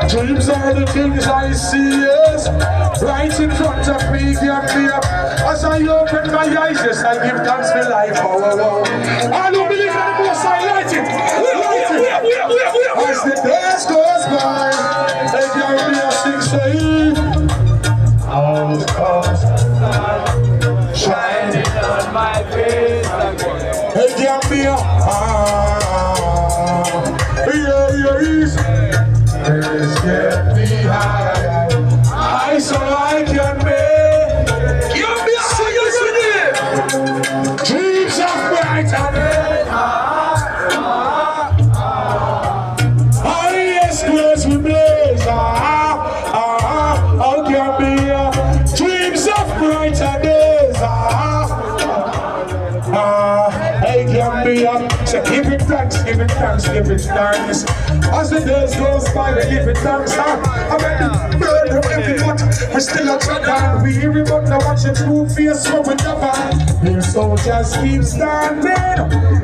Dreams are the things I see, yes. Right in front of me, Gambia. As I open my eyes, yes, I give thanks for life. Oh, oh, oh. I don't believe in the most, I light it. Light it. As the days goes by, and Gambia sings, say, all comes shining on my face again. Hey, Gambia, let's get me high so I can make. Gambia, sing it, sing it. Dreams of brighter days. Highest clothes we blaze. Oh, Gambia, dreams of brighter days. Hey, Gambia, so give it thanks, give it thanks, give it thanks. As the days goes by, we give it thanks. I bet the bird of every month, we still a trouble. We hear it, but now watch it through face, so we never. Real soldiers keep standing.